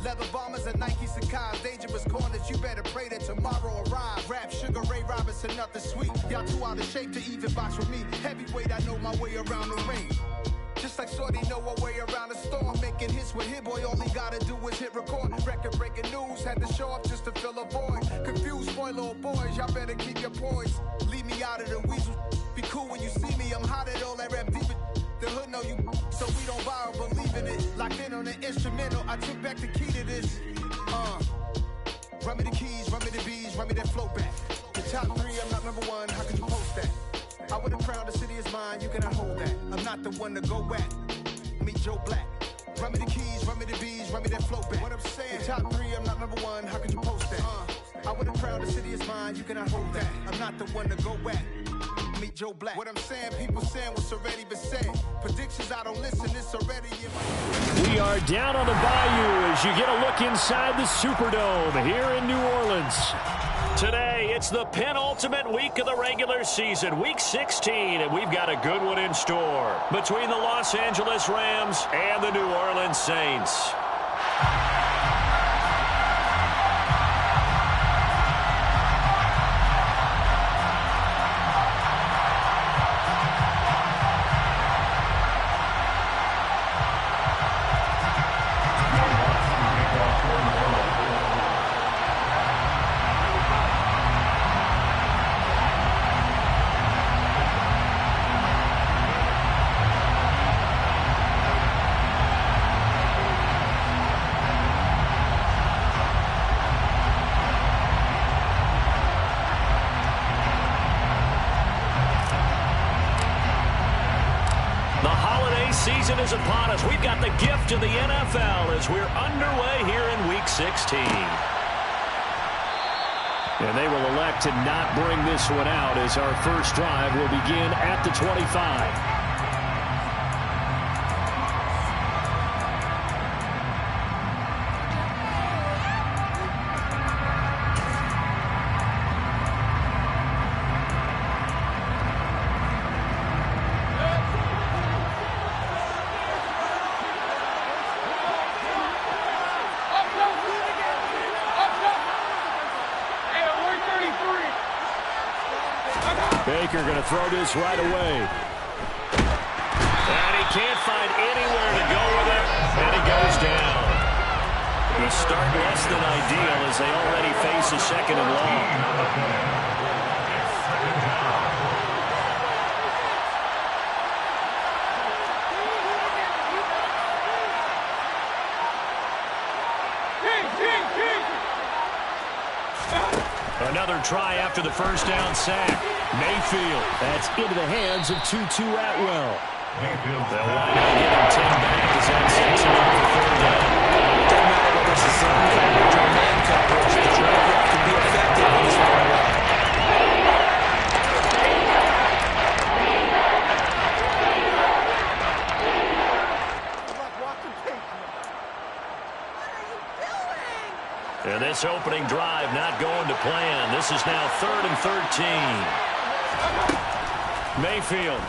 Leather bombers and Nike Sacai's. Dangerous corners, you better pray that tomorrow arrive. Rap, Sugar Ray Robinson, nothing sweet. Y'all too out of shape to even box with me. Heavyweight, I know my way around the ring. Just like Shorty know her way around the storm. Making hits with Hit Boy, all he gotta do is hit record. Record breaking news, had to show up just to fill a void. Confused boy, little boys, y'all better keep your poise. Leave me out of the weasel. Be cool when you see me, I'm hot at all that rap deep. The hood know you, so we don't borrow, believe in it. Locked in on the instrumental, I took back the key to this. Run me the keys, run me the bees, run me that flow back. The top 3, I'm not number 1, how could you post that? I would have crowned the city is mine, you cannot hold that. I'm not the one to go back. Meet Joe Black. Run me the keys, run me the bees, run me that flow back. What I'm saying, the top 3, I'm not number 1, how could you post that? I would have crowned the city is mine, you cannot hold that. I'm not the one to go back. Meet Joe Black. What I'm saying, people saying what's already been said. Predictions, I don't listen, it's already in my head. We are down on the Bayou as you get a look inside the Superdome here in New Orleans. Today, it's the penultimate week of the regular season, Week 16, and we've got a good one in store between the Los Angeles Rams and the New Orleans Saints. Season is upon us. We've got the gift of the NFL as we're underway here in Week 16. And they will elect to not bring this one out as our first drive will begin at the 25. Baker going to throw this right away. And he can't find anywhere to go with it, and he goes down. The start less than ideal as they already face a second and long. Another try after the first down sack. Mayfield. That's into the hands of Tutu Atwell. They'll line up getting 10 back as that sets him up for third down. It doesn't matter whether it's a zone coverage or man coverage. The drag route can be effective in this one. And this opening drive not going to plan. This is now 3rd and 13. Mayfield.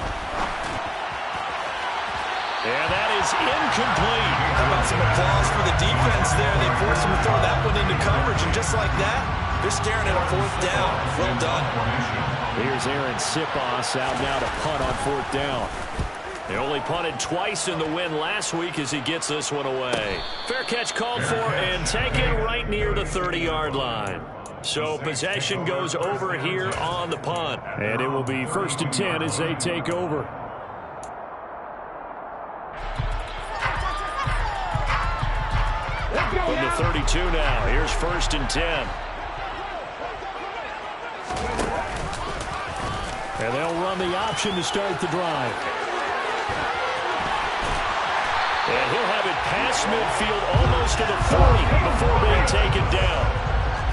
And that is incomplete. How about some applause for the defense there? They forced him to throw that one into coverage, and just like that, they're staring at a 4th down. Well done. Here's Aaron Sipos out now to punt on 4th down. They only punted twice in the win last week as he gets this one away. Fair catch called for and taken right near the 30-yard line. So possession goes over here on the punt. And it will be 1st and 10 as they take over. From the 32 now, here's 1st and 10. And they'll run the option to start the drive. And he'll have it past midfield almost to the 40 before being taken down.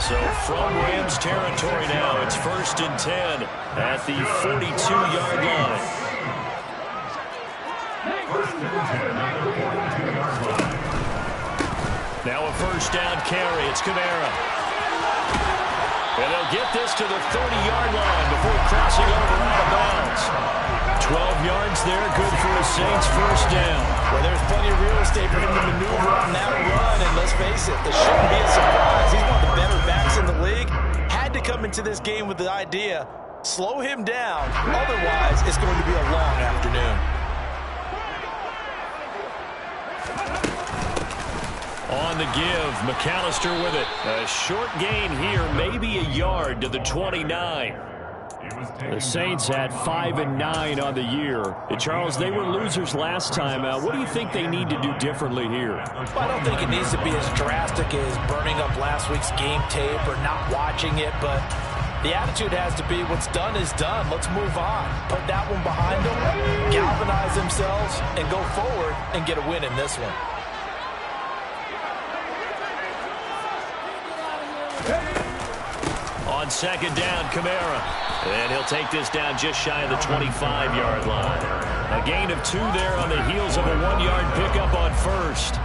So from Rams territory now, it's 1st and 10 at the 42-yard line. Now a 1st down carry. It's Kamara. And they'll get this to the 30-yard line before crossing over out of bounds. 12 yards there, good for a Saints 1st down. Well, there's plenty of real estate for him to maneuver on that run, and let's face face it, this shouldn't be a surprise. He's one of the better backs in the league. Had to come into this game with the idea, slow him down. Otherwise, it's going to be a long afternoon. On the give, McAllister with it. A short gain here, maybe a yard to the 29. The Saints had 5-9 on the year. Charles, they were losers last time. What do you think they need to do differently here? Well, I don't think it needs to be as drastic as burning up last week's game tape or not watching it, but the attitude has to be what's done is done. Let's move on. Put that one behind them, galvanize themselves, and go forward and get a win in this one. On second down, Kamara. And he'll take this down just shy of the 25-yard line. A gain of 2 there on the heels of a 1-yard pickup on first.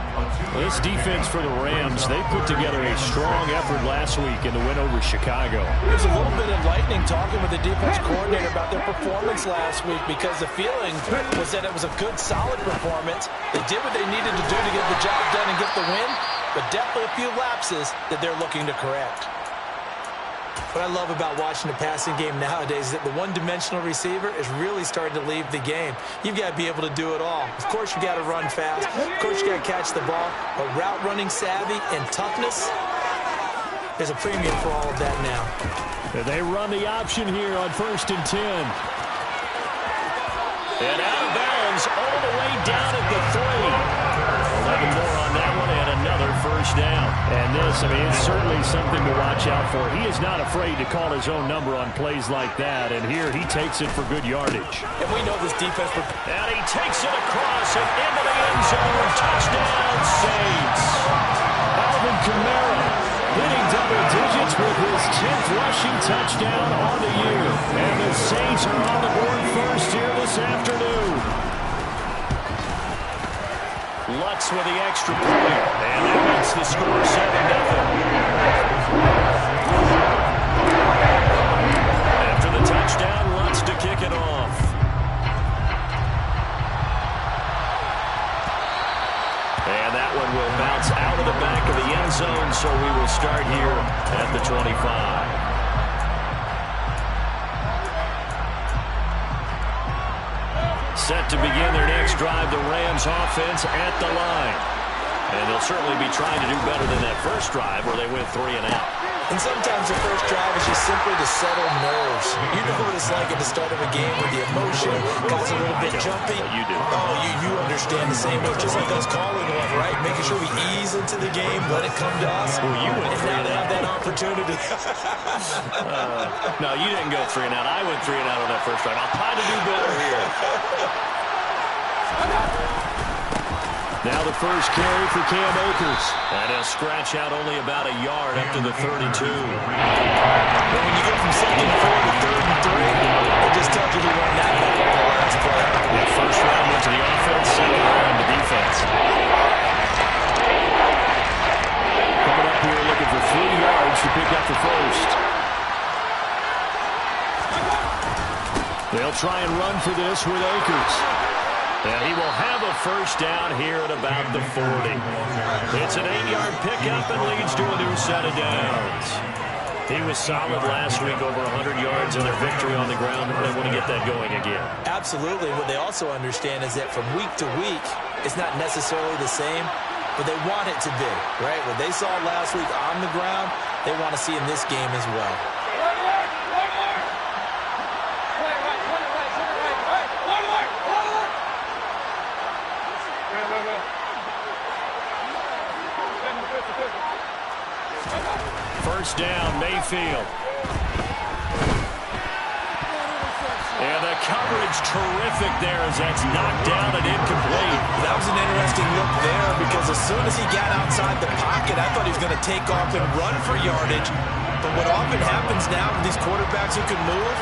This defense for the Rams, they put together a strong effort last week in the win over Chicago. It was a little bit enlightening talking with the defense coordinator about their performance last week because the feeling was that it was a good, solid performance. They did what they needed to do to get the job done and get the win, but definitely a few lapses that they're looking to correct. What I love about watching the passing game nowadays is that the one-dimensional receiver is really starting to leave the game. You've got to be able to do it all. Of course, you've got to run fast. Of course, you've got to catch the ball. But route running savvy and toughness, there's a premium for all of that now. They run the option here on 1st and 10. And out of bounds all the way down at the 3. 11 more on that one and another first down. And this, I mean, it's certainly something to watch out for. He is not afraid to call his own number on plays like that. And here he takes it for good yardage. And we know this defense. And he takes it across and into the end zone. Touchdown, Saints. Alvin Kamara hitting double digits with his 10th rushing touchdown on the year. And the Saints are on the board first here this afternoon. Lutz with the extra point, and that makes the score 7-0. After the touchdown, Lutz to kick it off. And that one will bounce out of the back of the end zone, so we will start here at the 25. Set to begin their next drive, the Rams offense at the line. And they'll certainly be trying to do better than that first drive where they went 3 and out. And sometimes the first drive is just simply to settle nerves. You know what it's like at the start of a game where the emotion got a little bit jumpy. You do. Oh, you understand the same way. Just like us calling one, right? Making sure we ease into the game, let it come to us. Well, you went and 3 now and to out. have that opportunity. No, you didn't go 3 and out. I went 3 and out on that first drive. I'll try to do better here. Now the first carry for Cam Akers. And he'll scratch out only about a yard up to the 32. But when you go from 2nd and 4 to 3rd and 3, it just tells you to run that back on the last play. Yeah, first round went to the offense, second round to defense. Coming up here looking for 3 yards to pick up the first. They'll try and run for this with Akers. And he will have a first down here at about the 40. It's an 8-yard pickup and leads to a new set of downs. He was solid last week, over 100 yards in their victory on the ground, and they want to get that going again. Absolutely. What they also understand is that from week to week, it's not necessarily the same, but they want it to be, right? What they saw last week on the ground, they want to see in this game as well. First down, Mayfield. And the coverage terrific there as that's knocked down and incomplete. That was an interesting look there because as soon as he got outside the pocket, I thought he was going to take off and run for yardage. But what often happens now with these quarterbacks who can move,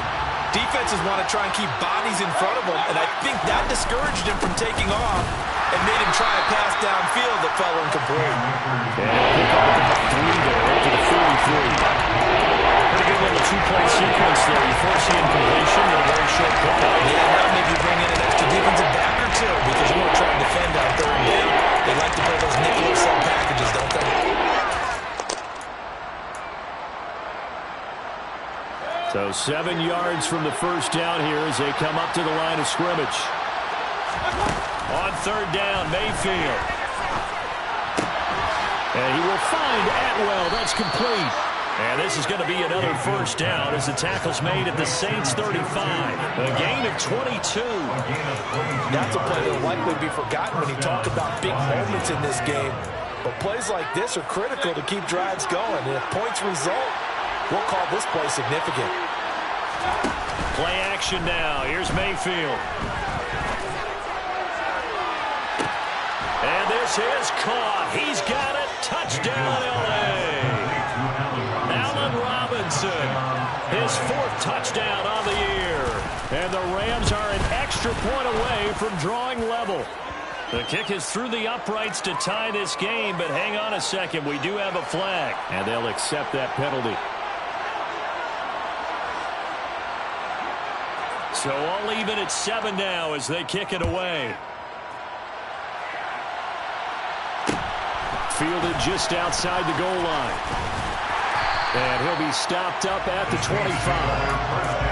defenses want to try and keep bodies in front of them, and I think that discouraged him from taking off and made him try a pass downfield that fell incomplete. And pick up at the 3 there, up to the 43. Pretty good little 2-play sequence there. You force the incompletion and a very short play. Yeah, now maybe you bring in an extra defensive back or two because you want to try and defend on 3rd down. They like to play those nickel sub packages, don't they? So 7 yards from the first down here as they come up to the line of scrimmage. On third down, Mayfield. And he will find Atwell. That's complete. And this is going to be another first down as the tackle's made at the Saints 35. A gain of 22. That's a play that will likely be forgotten when you talk about big moments in this game. But plays like this are critical to keep drives going. And if points result, we'll call this play significant. Play action now. Here's Mayfield. And this is caught. He's got it. Touchdown, L.A. Allen Robinson, his 4th touchdown on the year. And the Rams are an extra point away from drawing level. The kick is through the uprights to tie this game, but hang on a second. We do have a flag, and they'll accept that penalty. So all even at 7 now as they kick it away. Fielded just outside the goal line. And he'll be stopped up at the 25.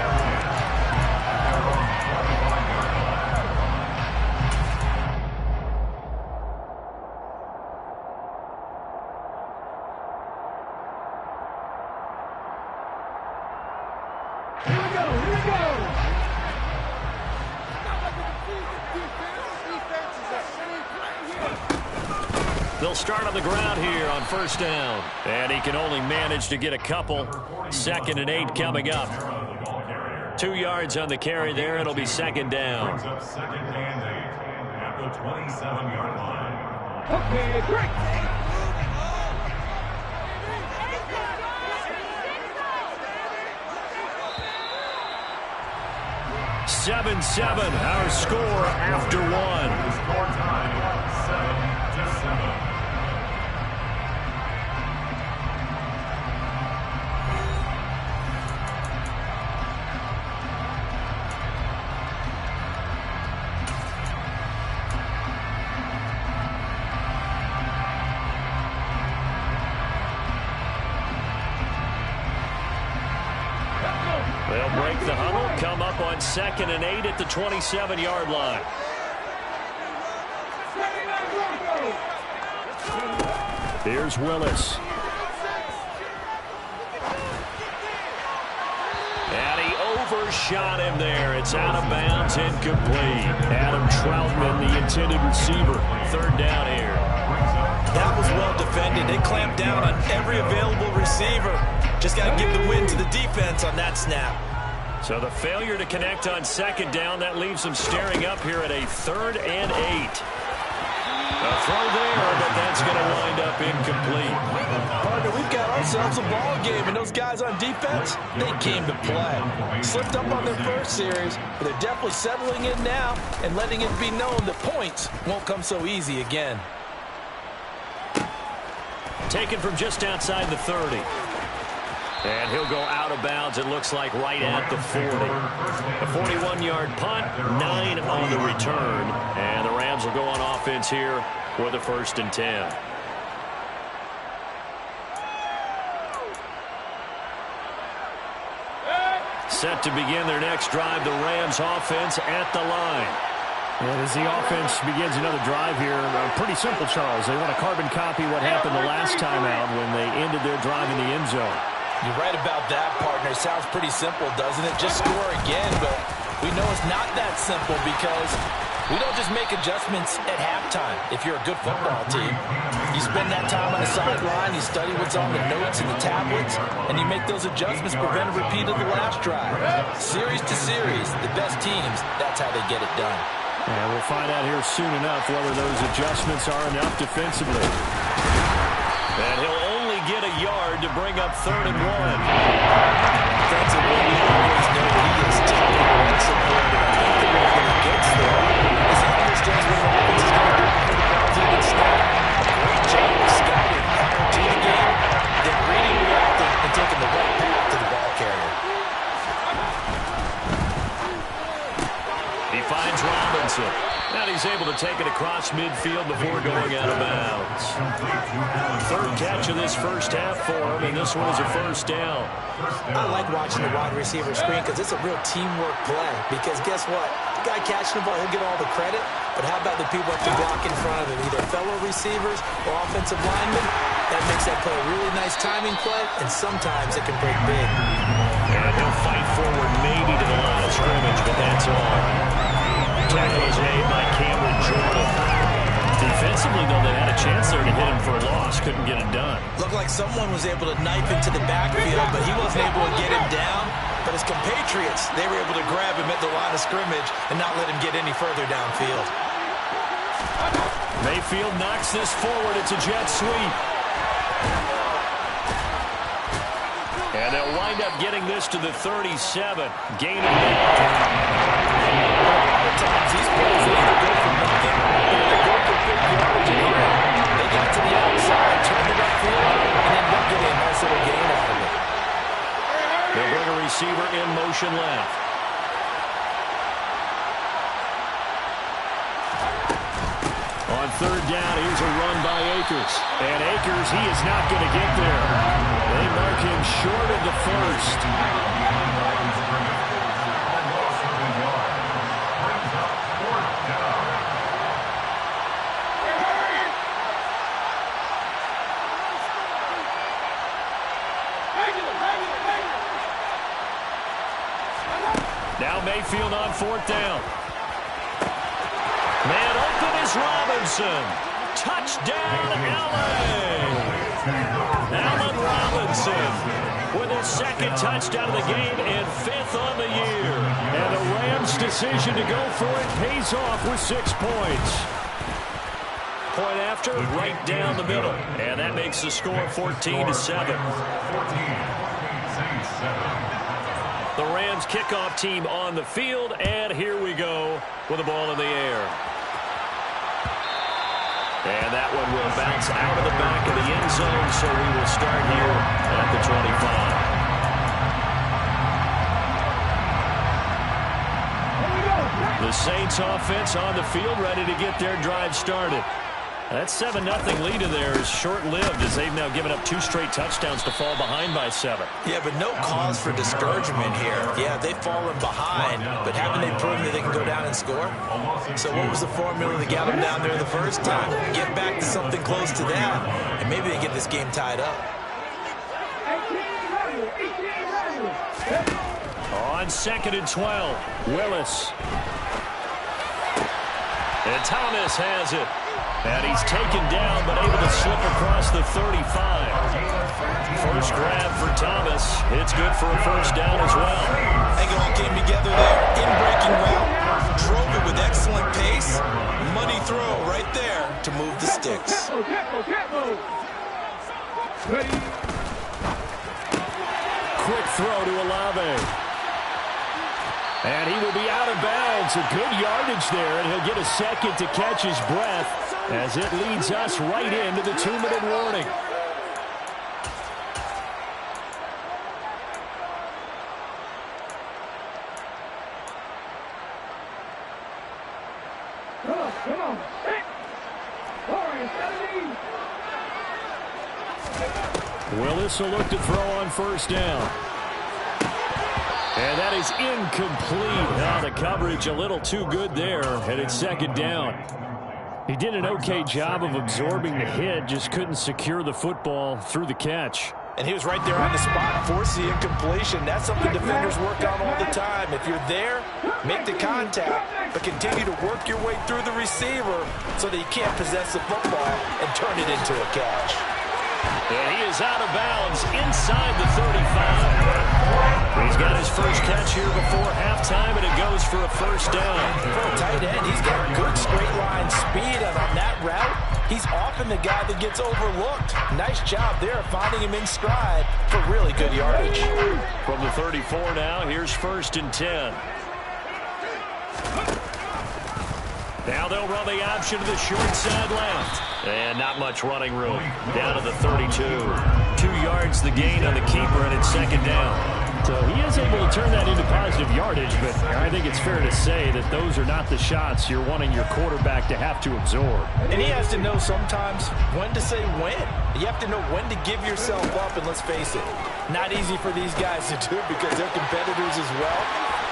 They'll start on the ground here on first down. And he can only manage to get a couple. 2nd and 8 coming up. 2 yards on the carry there. It'll be 2nd down. 2nd and 8 at the 27-yard line. Okay, great. 7-7, our score after 1. Score time, 7-7. They'll break the huddle, come up on 2nd and 8 at the 27-yard line. Here's Willis. And he overshot him there. It's out of bounds, incomplete. Adam Troutman, the intended receiver. 3rd down here. That was well defended. They clamped down on every available receiver. Just got to give the win to the defense on that snap. So the failure to connect on 2nd down, that leaves them staring up here at a 3rd and 8. A throw there, but that's going to wind up incomplete. Partner, we've got ourselves a ball game, and those guys on defense, they came to play. Slipped up on their first series, but they're definitely settling in now and letting it be known that points won't come so easy again. Taken from just outside the 30. And he'll go out of bounds, it looks like, right at the 40. A 41-yard punt, 9 on the return. And the Rams will go on offense here for the 1st and 10. Set to begin their next drive, the Rams offense at the line. And as the offense begins another drive here, pretty simple, Charles. They want to carbon copy what happened the last time out when they ended their drive in the end zone. You're right about that, partner. Sounds pretty simple, doesn't it? Just score again, but we know it's not that simple because we don't just make adjustments at halftime. If you're a good football team, you spend that time on the sideline, you study what's on the notes and the tablets, and you make those adjustments, prevent a repeat of the last drive. Series to series, the best teams, that's how they get it done. And we'll find out here soon enough whether those adjustments are enough defensively. And he'll only get a yard to bring up 3rd and 1. Defensively, we always know he is tough and supported. I think the way he gets there is he understands what the offense is going to do before the ball's even snapped. Great job of scouting prior to the game, then reading the offense and taking the right path to the ball carrier. He finds Robinson. And he's able to take it across reach midfield before going out of bounds. Third catch of this first half for him, and this one is a first down. I like watching the wide receiver screen because it's a real teamwork play. Because guess what? The guy catching the ball, he'll get all the credit. But how about the people that can block in front of him, either fellow receivers or offensive linemen? That makes that play a really nice timing play, and sometimes it can break big. And he'll fight forward maybe to the line of scrimmage, but that's all. Tackle is made by Cameron Jordan. Defensively, though, they had a chance there to hit him for a loss. Couldn't get it done. Looked like someone was able to knife into the backfield, but he wasn't able to get him down. But his compatriots, they were able to grab him at the line of scrimmage and not let him get any further downfield. Mayfield knocks this forward. It's a jet sweep. And they'll wind up getting this to the 37. Gain of 9. Times these plays either go for nothing or they go for big yardage in here. They got to the outside, turned it upfield, and then they'll get a nice little gain out of it. They'll bring a receiver in motion left. On third down, here's a run by Akers. And Akers, he is not going to get there. They mark him short of the first. Now Mayfield on fourth down. Man open is Robinson. Touchdown, L.A. Allen Robinson with his second touchdown of the game and fifth on the year. And the Rams' decision to go for it pays off with 6 points. Point after, right down the middle. And that makes the score 14-7. The Rams kickoff team on the field, and here we go with the ball in the air. And that one will bounce out of the back of the end zone, so we will start here at the 25. The Saints offense on the field, ready to get their drive started. That 7-0 lead of theirs short-lived as they've now given up 2 straight touchdowns to fall behind by 7. Yeah, but no cause for discouragement here. Yeah, they've fallen behind, but haven't they proven that they can go down and score? So what was the formula that got them down there the first time? Get back to something close to that, and maybe they get this game tied up. On 2nd and 12, Willis. And Thomas has it. And he's taken down, but able to slip across the 35. First grab for Thomas. It's good for a first down as well. They all came together there. In-breaking route. Drove it with excellent pace. Money throw right there to move the sticks. Quick throw to Olave. And he will be out of bounds. A good yardage there, and he'll get a second to catch his breath as it leads us right into the 2-minute warning. Come on. Willis will look to throw on first down. And that is incomplete. Now the coverage a little too good there, and it's second down. He did an okay job of absorbing the hit, just couldn't secure the football through the catch. And he was right there on the spot, force the incompletion. That's something defenders work on all the time. If you're there, make the contact, but continue to work your way through the receiver so that you can't possess the football and turn it into a catch. And he is out of bounds inside the 35. He's got his first catch here before halftime, and it goes for a first down. For a tight end, he's got good straight line speed, and on that route, he's often the guy that gets overlooked. Nice job there finding him in stride for really good yardage. From the 34 now, here's 1st and 10. Now they'll run the option to the short side left. And not much running room. Down to the 32. 2 yards the gain on the keeper, and it's second down. So he is able to turn that into positive yardage, but I think it's fair to say that those are not the shots you're wanting your quarterback to have to absorb. And he has to know sometimes when to say when. You have to know when to give yourself up, and let's face it, not easy for these guys to do because they're competitors as well.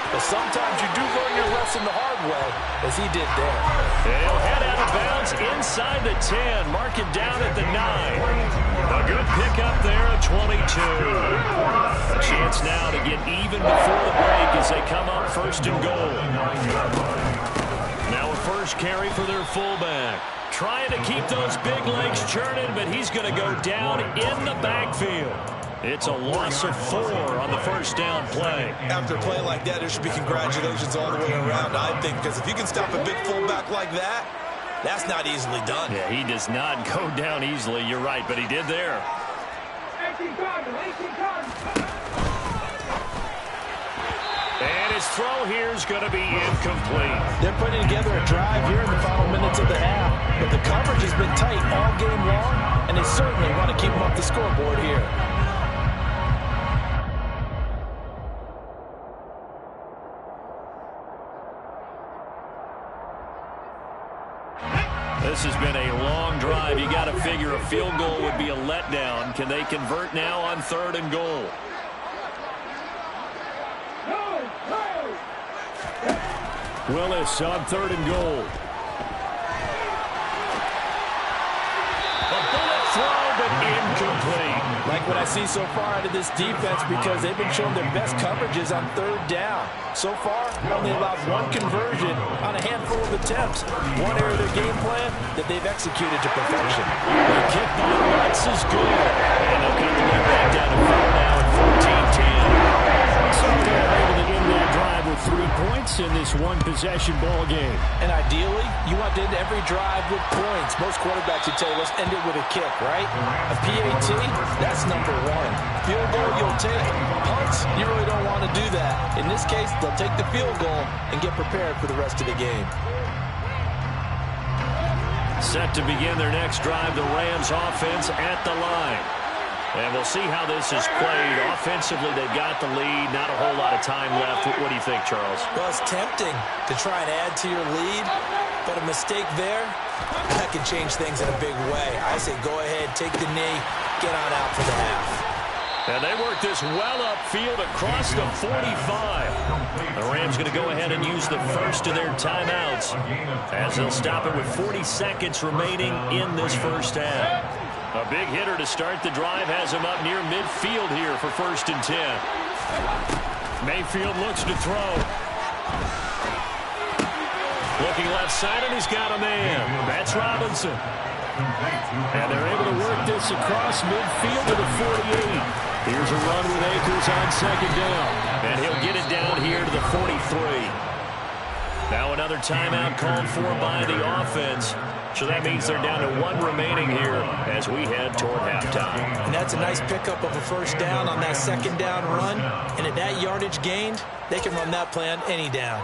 But sometimes you do learn your lesson the hard way, as he did there. And he'll head out of bounds inside the 10, mark it down at the 9. A good pickup there at 22. A chance now to get even before the break as they come up first and goal. Now a first carry for their fullback. Trying to keep those big legs churning, but he's going to go down in the backfield. It's a loss of 4 on the first down play. After a play like that, there should be congratulations all the way around, I think, because if you can stop a big fullback like that, that's not easily done. Yeah, he does not go down easily. You're right, but he did there. And his throw here is going to be incomplete. They're putting together a drive here in the final minutes of the half, but the coverage has been tight all game long, and they certainly want to keep them off the scoreboard here. This has been a long drive. You got to figure a field goal would be a letdown. Can they convert now on 3rd and goal? Willis on 3rd and goal. A bullet throw, but incomplete. Like what I see so far out of this defense because they've been showing their best coverages on 3rd down. So far, only allowed 1 conversion on a handful of attempts. One area of their game plan that they've executed to perfection. The kick by Rice is good. And they'll cut the lead back down to 4 now at 14-10. So they're able to end that drive with 3 points in this one-possession ball game. And ideally, you want to end every drive with points. Most quarterbacks would tell you, let's end it with a kick, right? A PAT, that's number 1. Field goal, you'll take. Punts, you really don't want to do that. In this case, they'll take the field goal and get prepared for the rest of the game. Set to begin their next drive, the Rams offense at the line. And we'll see how this is played. Offensively, they've got the lead. Not a whole lot of time left. What do you think, Charles? Well, it's tempting to try and add to your lead, but a mistake there, that can change things in a big way. I say go ahead, take the knee, get on out for the half. And they work this well upfield across the 45. The Rams going to go ahead and use the first of their timeouts as they'll stop it with 40 seconds remaining in this first half. A big hitter to start the drive has him up near midfield here for 1st and 10. Mayfield looks to throw. Looking left side, and he's got a man. That's Robinson. And they're able to work this across midfield to the 48. Here's a run with Akers on 2nd down. And he'll get it down here to the 43. Now another timeout called for by the offense. So that means they're down to 1 remaining here as we head toward halftime. And that's a nice pickup of a first down on that 2nd down run. And at that yardage gained, they can run that play on any down.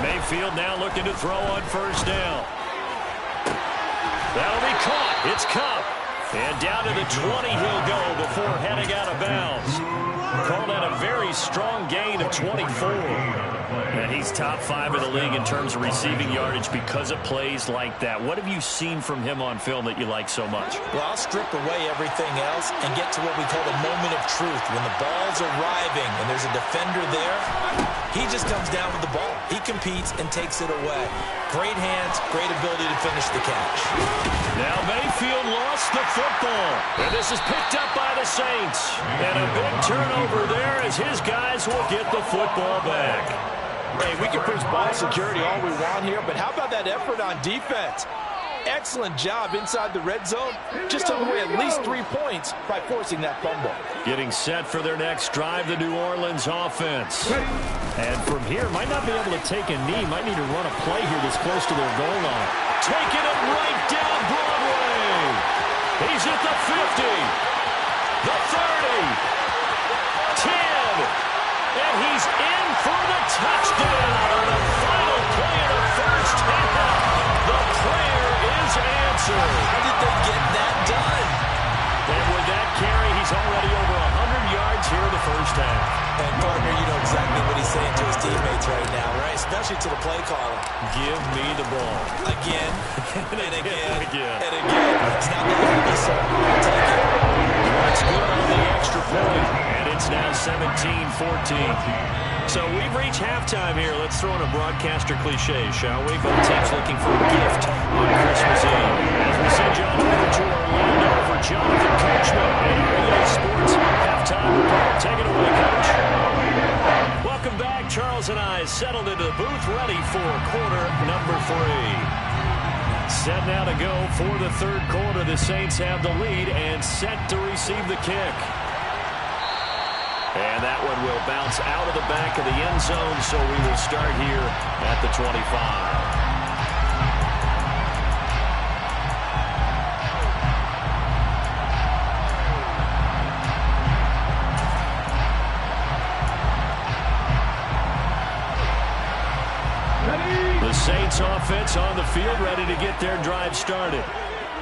Mayfield now looking to throw on 1st down. That'll be caught. It's Kupp. And down to the 20 he'll go before heading out of bounds. Called that a very strong gain of 24. And he's top 5 in the league in terms of receiving yardage because of plays like that. What have you seen from him on film that you like so much? Well, I'll strip away everything else and get to what we call the moment of truth. When the ball's arriving and there's a defender there, he just comes down with the ball. He competes and takes it away. Great hands, great ability to finish the catch. Now Mayfield lost the football. And this is picked up by the Saints. And a big turnover there as his guys will get the football back. Hey, we can preach ball security all we want here, but how about that effort on defense? Excellent job inside the red zone. Just took away at least 3 points by forcing that fumble. Getting set for their next drive, the New Orleans offense. And from here, might not be able to take a knee. Might need to run a play here that's close to their goal line. Taking it right down Broadway. He's at the 50, the 30, 10, and he's in for the touchdown on the final play of the first half. The play And, partner, you know exactly what he's saying to his teammates right now, right? Especially to the play caller. Give me the ball. Again, and again, and again. And again. It's not going to help us, so I'll take it. That's good on the extra point, and it's now 17-14. So we've reached halftime here. Let's throw in a broadcaster cliche, shall we? Both teams looking for a gift on Christmas Eve. As we send you on over to Orlando for Jonathan Coachman and EA Sports halftime report. Take it away, Coach. Welcome back. Charles and I settled into the booth, ready for quarter number 3. Set now to go for the third quarter. The Saints have the lead and set to receive the kick. And that one will bounce out of the back of the end zone, so we will start here at the 25. The Saints offense on the field, ready to get their drive started.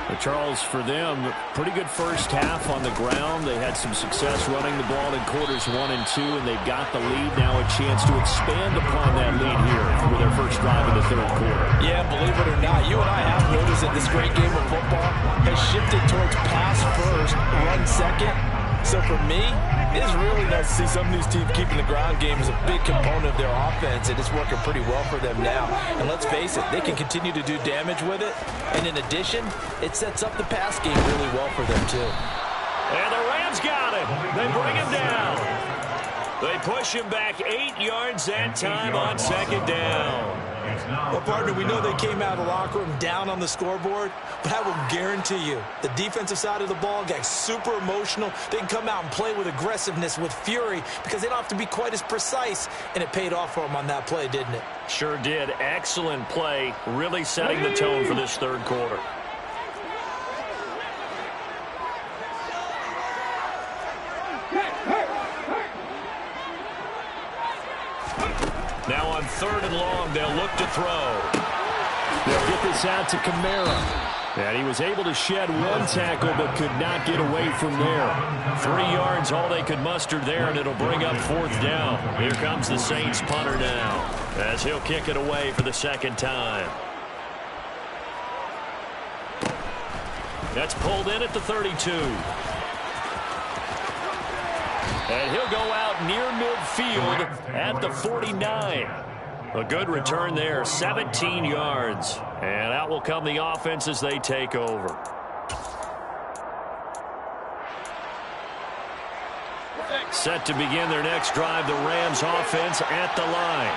But Charles, for them, pretty good first half on the ground. They had some success running the ball in quarters 1 and 2, and they've got the lead. Now a chance to expand upon that lead here for their first drive in the third quarter. Yeah, believe it or not, you and I have noticed that this great game of football has shifted towards pass first, run second. So for me, it's really nice to see some of these teams keeping the ground game as a big component of their offense, and it's working pretty well for them now. And let's face it, they can continue to do damage with it. And in addition, it sets up the pass game really well for them too. And the Rams got him. They bring him down. They push him back 8 yards that time on second down. Well, partner, we know they came out of the locker room down on the scoreboard, but I will guarantee you the defensive side of the ball got super emotional. They can come out and play with aggressiveness, with fury, because they don't have to be quite as precise, and it paid off for them on that play, didn't it? Sure did. Excellent play, really setting the tone for this third quarter. Now on 3rd and long, they'll look to throw. They'll get this out to Kamara. And he was able to shed one tackle but could not get away from there. 3 yards, all they could muster there, and it'll bring up 4th down. Here comes the Saints punter now, as he'll kick it away for the second time. That's pulled in at the 32. And he'll go out near midfield at the 49. A good return there, 17 yards. And out will come the offense as they take over. Set to begin their next drive, the Rams offense at the line.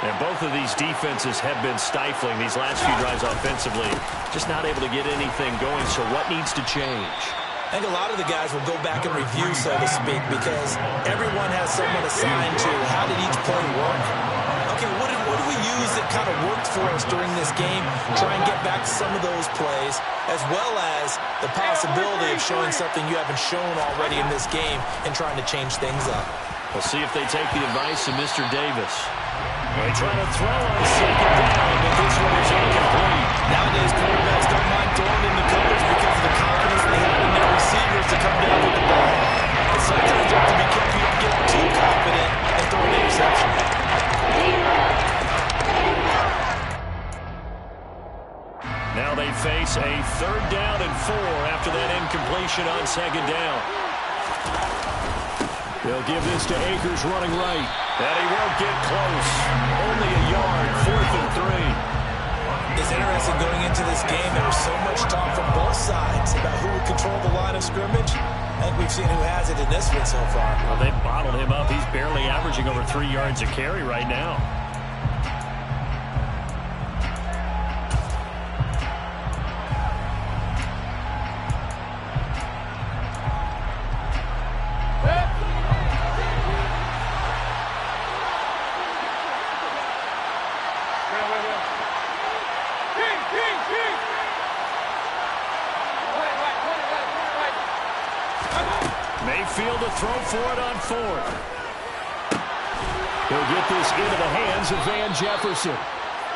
And both of these defenses have been stifling these last few drives offensively. Just not able to get anything going, so what needs to change? I think a lot of the guys will go back and review, so to speak, because everyone has someone assigned to how did each play work. Okay, what do we use that kind of worked for us during this game? Try and get back to some of those plays, as well as the possibility of showing something you haven't shown already in this game and trying to change things up. We'll see if they take the advice of Mr. Davis. They try to throw on second down, but this one is incomplete. Nowadays, quarterbacks don't mind throwing into coverage because of the confidence they have in their receivers to come down with the ball. But sometimes you have to be careful you don't get too confident and throw an interception. Now they face a 3rd down and 4 after that incompletion on second down. They'll give this to Akers running right. And he won't get close. Only a yard, 4th and 3. It's interesting going into this game. There was so much talk from both sides about who would control the line of scrimmage. I think we've seen who has it in this one so far. Well, they bottled him up. He's barely averaging over 3 yards a carry right now. Mayfield to throw for it on 4th. He'll get this into the hands of Van Jefferson.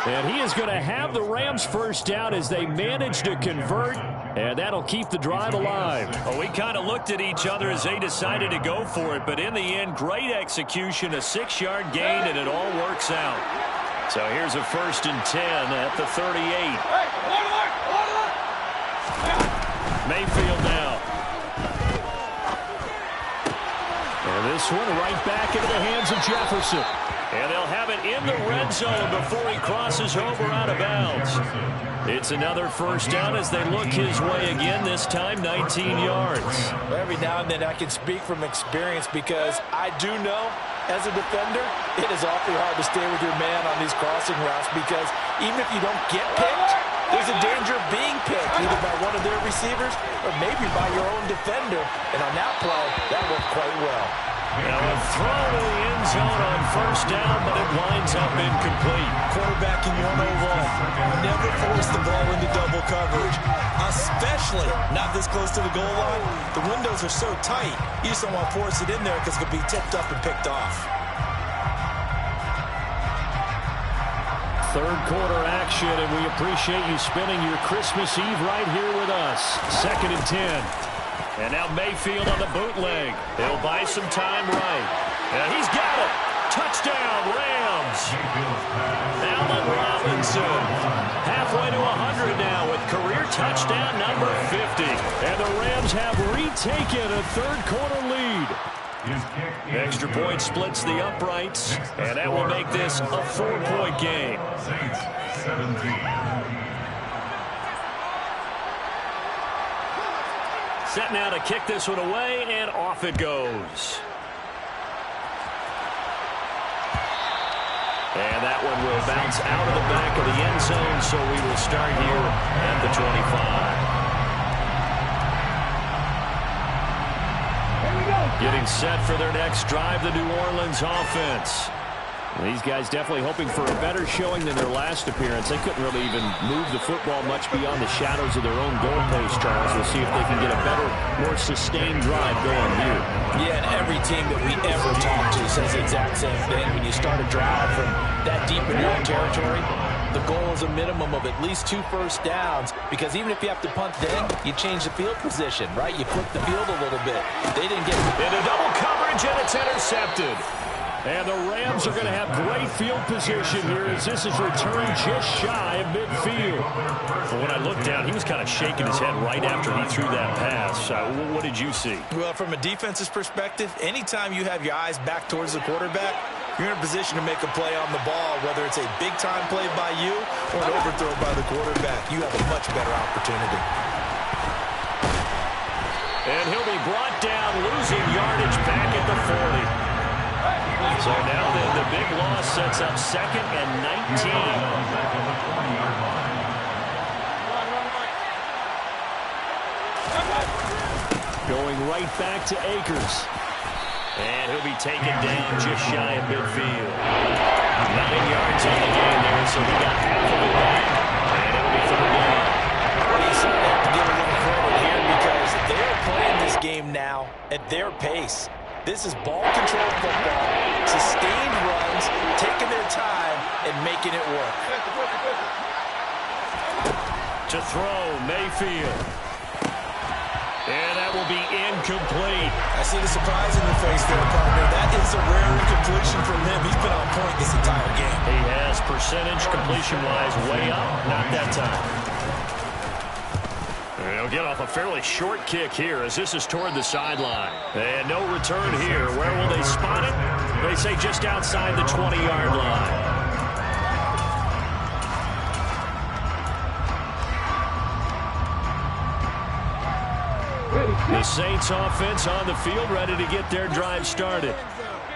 And he is going to have the Rams first down as they manage to convert And that'll keep the drive alive. Well, we kind of looked at each other as they decided to go for it, but in the end, great execution, a 6-yard gain, and it all works out. So here's a 1st and 10 at the 38. Mayfield now. And this one right back into the hands of Jefferson. And they'll have it in the red zone before he crosses over out of bounds. It's another 1st down as they look his way again, this time 19 yards. Every now and then I can speak from experience because I do know, as a defender, it is awfully hard to stay with your man on these crossing routes because even if you don't get picked, there's a danger of being picked either by one of their receivers or maybe by your own defender. And on that play, that worked quite well. Now a throw to the end zone on 1st down, but it winds up incomplete. Quarterbacking 101. Never force the ball into double coverage, especially not this close to the goal line. The windows are so tight, you just don't want to force it in there because it could be tipped up and picked off. 3rd quarter action, and we appreciate you spending your Christmas Eve right here with us. 2nd and 10. And now Mayfield on the bootleg. He'll buy some time right. And he's got it. Touchdown, Rams. Allen Robinson. Halfway to 100 now with career touchdown number 50. And the Rams have retaken a 3rd quarter lead. Extra point splits the uprights. And that will make this a 4-point game. Saints 17. Set now to kick this one away, and off it goes. And that one will bounce out of the back of the end zone, so we will start here at the 25. Getting set for their next drive, the New Orleans offense. These guys definitely hoping for a better showing than their last appearance. They couldn't really even move the football much beyond the shadows of their own goalpost, Charles. We'll see if they can get a better, more sustained drive going here. Yeah, and every team that we ever talk to says the exact same thing. When you start a drive from that deep in your own territory, the goal is a minimum of at least 2 first downs, because even if you have to punt then, you change the field position, right? You flip the field a little bit. They didn't get it. Into double coverage, and it's intercepted. And the Rams are going to have great field position here as this is returned just shy of midfield. But when I looked down, he was kind of shaking his head right after he threw that pass. What did you see? Well, from a defense's perspective, anytime you have your eyes back towards the quarterback, you're in a position to make a play on the ball, whether it's a big-time play by you or an overthrow by the quarterback. You have a much better opportunity. And he'll be brought down, losing yardage back at the 40. So now the big loss sets up 2nd and 19. Going right back to Akers. And he'll be taken down just shy of midfield. 9 yards on the game there, so he got half of it back. And it'll be 3rd down. Well, you certainly have to give a little credit here because they're playing this game now at their pace. This is ball-controlled football, sustained runs, taking their time, and making it work. To throw, Mayfield. And that will be incomplete. I see the surprise in your face there, partner. That is a rare incompletion from him. He's been on point this entire game. He has percentage completion-wise way up, not that time. He'll get off a fairly short kick here as this is toward the sideline. And no return here. Where will they spot it? They say just outside the 20-yard line. The Saints offense on the field ready to get their drive started.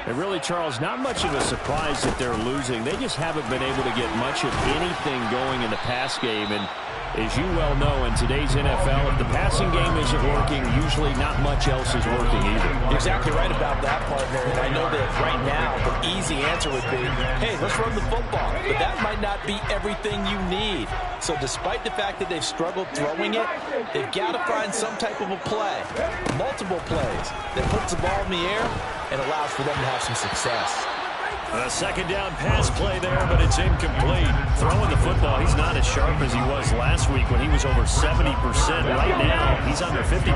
And really, Charles, not much of a surprise that they're losing. They just haven't been able to get much of anything going in the pass game. And as you well know, in today's NFL, if the passing game isn't working, usually not much else is working either. You're exactly right about that, partner. And I know that right now the easy answer would be, hey, let's run the football. But that might not be everything you need. So despite the fact that they've struggled throwing it, they've got to find some type of a play, multiple plays, that puts the ball in the air and allows for them to have some success. A second down pass play there, but it's incomplete. Throwing the football, he's not as sharp as he was last week when he was over 70%. Right now, he's under 50%.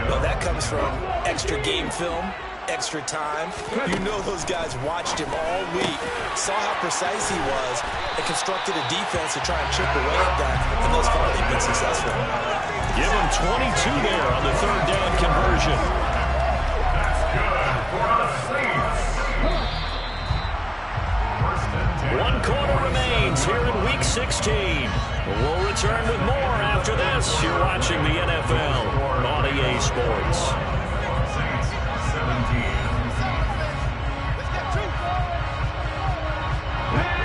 Well, that comes from extra game film, extra time. You know those guys watched him all week, saw how precise he was, and constructed a defense to try and chip away at that, and thus far they've been successful. Give him 22 there on the third down conversion. That's good for the Saints. 1 quarter remains here in Week 16. We'll return with more after this. You're watching the NFL on EA Sports. Saints 17.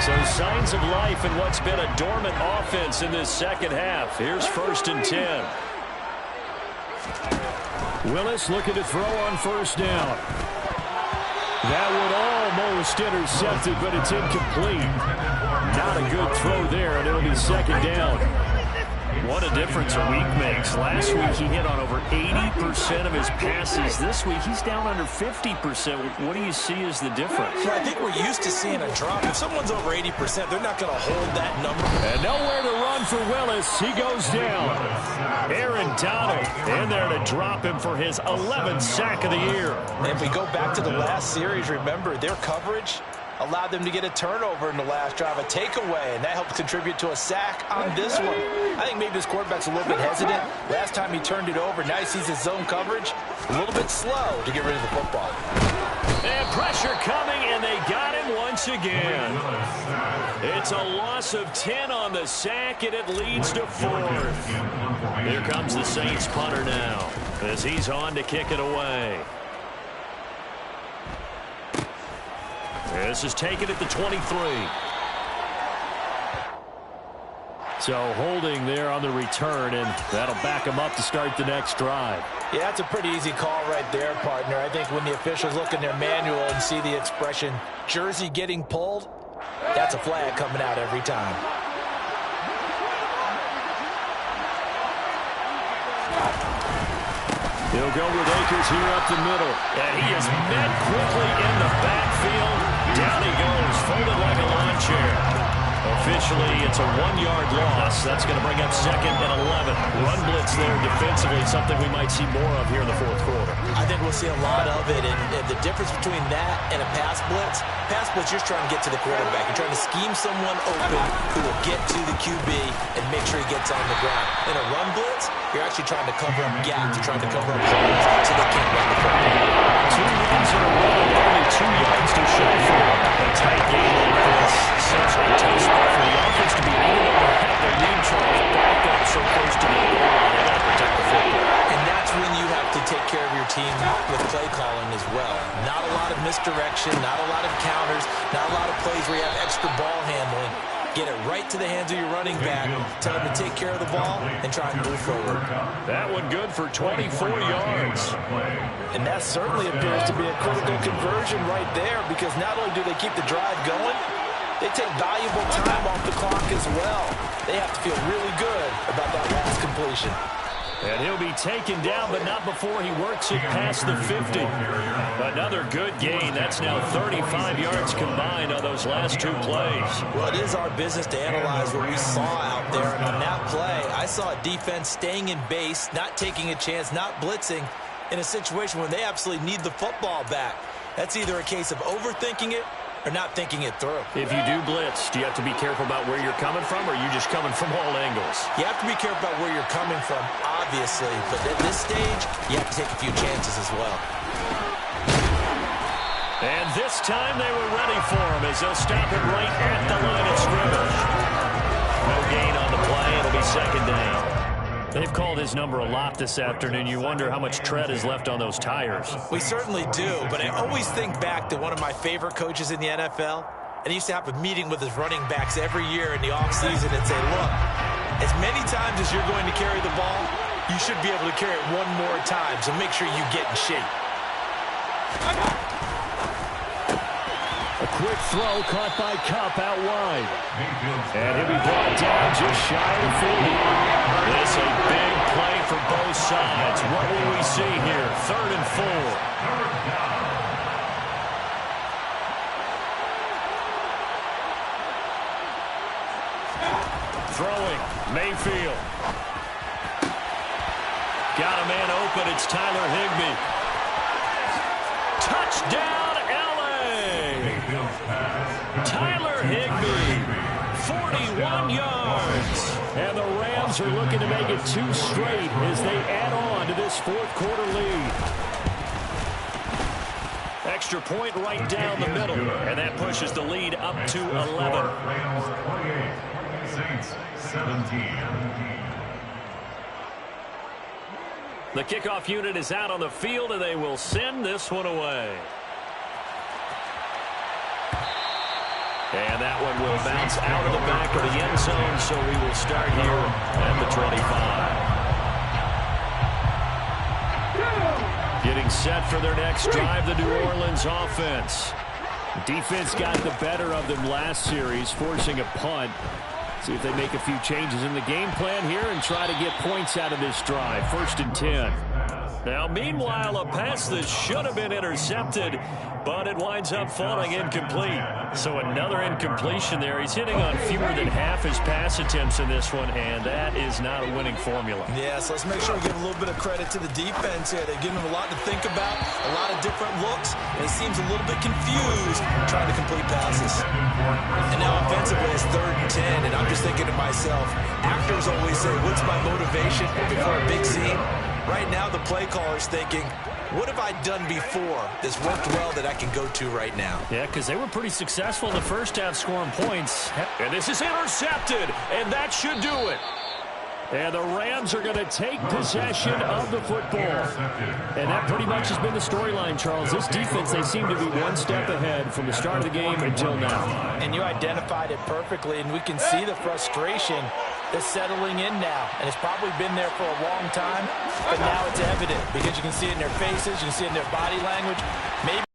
So signs of life in what's been a dormant offense in this second half. Here's 1st and 10. Willis looking to throw on 1st down. That would almost intercept it, but it's incomplete. Not a good throw there, and it'll be 2nd down. What a difference a week makes. Last week he hit on over 80% of his passes. This week he's down under 50%. What do you see as the difference? Well, I think we're used to seeing a drop. If someone's over 80%, they're not going to hold that number. And nowhere to run for Willis. He goes down. Aaron Donald in there to drop him for his 11th sack of the year. And if we go back to the last series, remember, their coverage allowed them to get a turnover in the last drive, a takeaway, and that helped contribute to a sack on this one. I think maybe this quarterback's a little bit hesitant. Last time he turned it over, now he sees his zone coverage a little bit slow to get rid of the football. And pressure coming, and they got him once again. It's a loss of 10 on the sack, and it leads to 4th. Here comes the Saints punter now as he's on to kick it away. This is taken at the 23. So holding there on the return, and that'll back him up to start the next drive. Yeah, that's a pretty easy call right there, partner. I think when the officials look in their manual and see the expression, jersey getting pulled, that's a flag coming out every time. He'll go with Akers here up the middle. And he is met quickly in the backfield. Down he goes, folded like a lawn chair. Officially, it's a 1-yard loss. That's going to bring up 2nd and 11. Run blitz there defensively, something we might see more of here in the 4th quarter. I think we'll see a lot of it, and the difference between that and a pass blitz, you're just trying to get to the quarterback. You're trying to scheme someone open who will get to the QB and make sure he gets on the ground. In a run blitz, you're actually trying to cover up gaps. You're trying to cover up holes so they can't run the football. 2 runs in a row, only 2 yards to show for a tight game like this. Such a tough spot for the offense to be able to have their name Charles back up so close to the goal line. They got to protect the football. And that's when you have to take care of your team with play calling as well. Not a lot of misdirection, not a lot of counters, not a lot of plays where you have extra ball handling. Get it right to the hands of your running back, tell him to take care of the ball, and try and move forward. That one good for 24 yards. And that certainly appears to be a critical conversion right there, because not only do they keep the drive going, they take valuable time off the clock as well. They have to feel really good about that last completion. And he'll be taken down, but not before he works it past the 50. Another good gain. That's now 35 yards combined on those last 2 plays. Well, it is our business to analyze what we saw out there. And on that play, I saw a defense staying in base, not taking a chance, not blitzing, in a situation where they absolutely need the football back. That's either a case of overthinking it or not thinking it through. If you do blitz, do you have to be careful about where you're coming from, or are you just coming from all angles? You have to be careful about where you're coming from, obviously, but at this stage, you have to take a few chances as well. And this time they were ready for him as they'll stop it right at the line of scrimmage. No gain on the play. It'll be 2nd down. They've called his number a lot this afternoon. You wonder how much tread is left on those tires. We certainly do, but I always think back to one of my favorite coaches in the NFL, and he used to have a meeting with his running backs every year in the offseason and say, look, as many times as you're going to carry the ball, you should be able to carry it one more time, so make sure you get in shape. A quick throw caught by Kupp out wide. And he'll be brought down just shy of 40. This is a big play for both sides. What will we see here? 3rd and 4. Throwing, Mayfield. Got a man open, it's Tyler Higbee. Touchdown, L.A. Tyler Higbee, 41 yards. And the Rams are looking to make it 2 straight as they add on to this fourth-quarter lead. Extra point right down the middle, and that pushes the lead up to 11. Rams 28, Saints 17. The kickoff unit is out on the field, and they will send this one away. And that one will bounce out of the back of the end zone, so we will start here at the 25. Getting set for their next drive, the New Orleans offense. Defense got the better of them last series, forcing a punt. See if they make a few changes in the game plan here and try to get points out of this drive. 1st and 10. Now, meanwhile, a pass that should have been intercepted, but it winds up falling incomplete. So another incompletion there. He's hitting on fewer than half his pass attempts in this one, and that is not a winning formula. Yeah, so let's make sure we give a little bit of credit to the defense here. They're giving him a lot to think about, a lot of different looks, and he seems a little bit confused trying to complete passes. And now offensively, it's 3rd and 10, and I'm just thinking to myself, actors always say, what's my motivation before a big scene? Right now, the play caller's thinking, what have I done before that's worked well that I can go to right now? Yeah, because they were pretty successful in the first half scoring points. And this is intercepted, and that should do it. And the Rams are going to take possession of the football. And that pretty much has been the storyline, Charles. This defense, they seem to be one step ahead from the start of the game until now. And you identified it perfectly, and we can see the frustration that's settling in now. And it's probably been there for a long time, but now it's evident because you can see it in their faces, you can see it in their body language. Maybe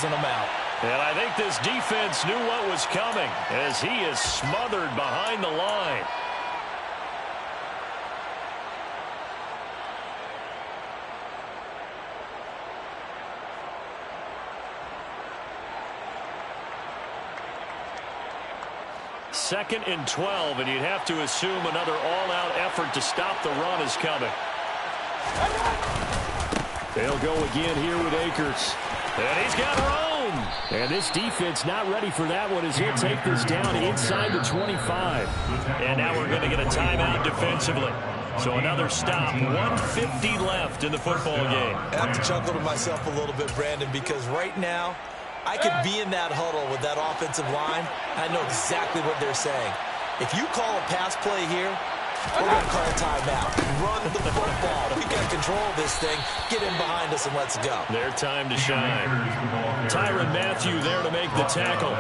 them out. And I think this defense knew what was coming as he is smothered behind the line. Second and 12, and you'd have to assume another all-out effort to stop the run is coming. They'll go again here with Akers. And he's got Rome. And this defense not ready for that one as he'll take this down inside the 25. And now we're going to get a timeout defensively. So another stop, 1:50 left in the football game. I have to chuckle to myself a little bit, Brandon, because right now, I could be in that huddle with that offensive line. I know exactly what they're saying. If you call a pass play here, we're going to call a timeout. Run the football. We got control of this thing. Get in behind us and let's go. Their time to shine. Tyrann Mathieu there to make the tackle.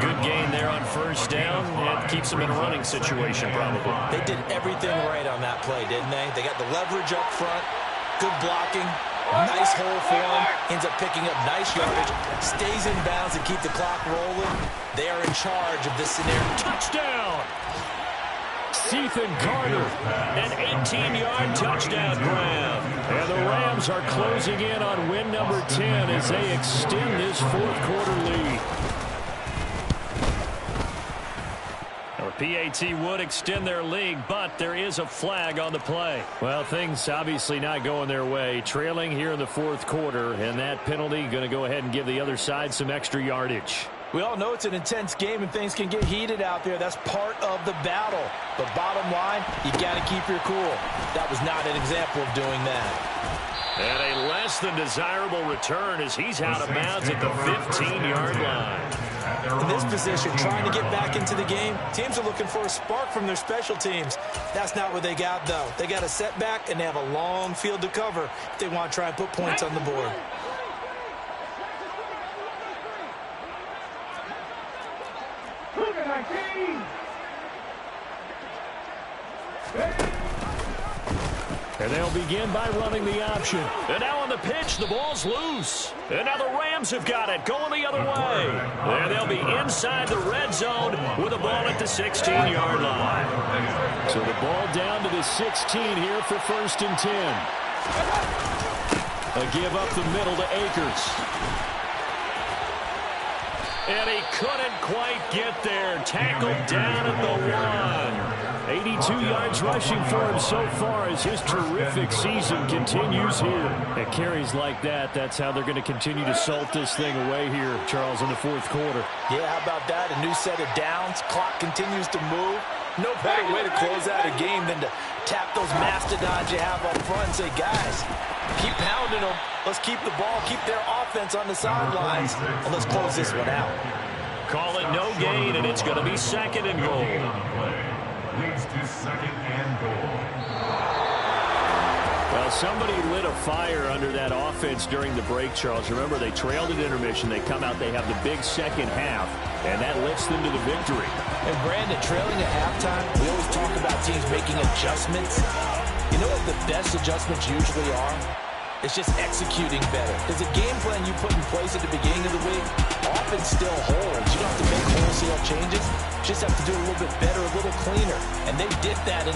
Good gain there on first down. It keeps them in a running situation probably. They did everything right on that play, didn't they? They got the leverage up front. Good blocking. Nice hole for him. Ends up picking up nice yardage. Stays in bounds and keep the clock rolling. They are in charge of this scenario. Touchdown! Ethan Carter, an 18-yard touchdown grab. And the Rams are closing in on win number 10 as they extend this fourth-quarter lead. Now, the PAT would extend their lead, but there is a flag on the play. Well, things obviously not going their way. Trailing here in the fourth quarter, and that penalty going to go ahead and give the other side some extra yardage. We all know it's an intense game and things can get heated out there. That's part of the battle. But bottom line, you got to keep your cool. That was not an example of doing that. And a less than desirable return as he's out of bounds at the 15-yard line. In this position, trying to get back into the game, teams are looking for a spark from their special teams. That's not what they got, though. They got a setback, and they have a long field to cover if they want to try and put points on the board. And they'll begin by running the option. And now on the pitch, the ball's loose. And now the Rams have got it, going the other way. And they'll be inside the red zone with the ball at the 16-yard line. So the ball down to the 16 here for 1st and 10. A give up the middle to Akers. And he couldn't quite get there. Tackled down at the 1. 82 yards rushing for him so far as his terrific season continues here. At carries like that, that's how they're going to continue to salt this thing away here, Charles, in the fourth quarter. Yeah, how about that? A new set of downs. Clock continues to move. No better way to close out a game than to tap those mastodons you have up front and say, guys, keep pounding them. Let's keep the ball, keep their offense on the sidelines, and let's close this one out. Call it no gain, and it's going to be second and goal. Leads to second and goal. Well, somebody lit a fire under that offense during the break, Charles. Remember, they trailed at intermission. They come out, they have the big second half, and that lifts them to the victory. And Brandon, trailing at halftime, we always talk about teams making adjustments. You know what the best adjustments usually are? It's just executing better. Because the game plan you put in place at the beginning of the week often still holds. You don't have to make wholesale changes. You just have to do a little bit better, a little cleaner. And they did that in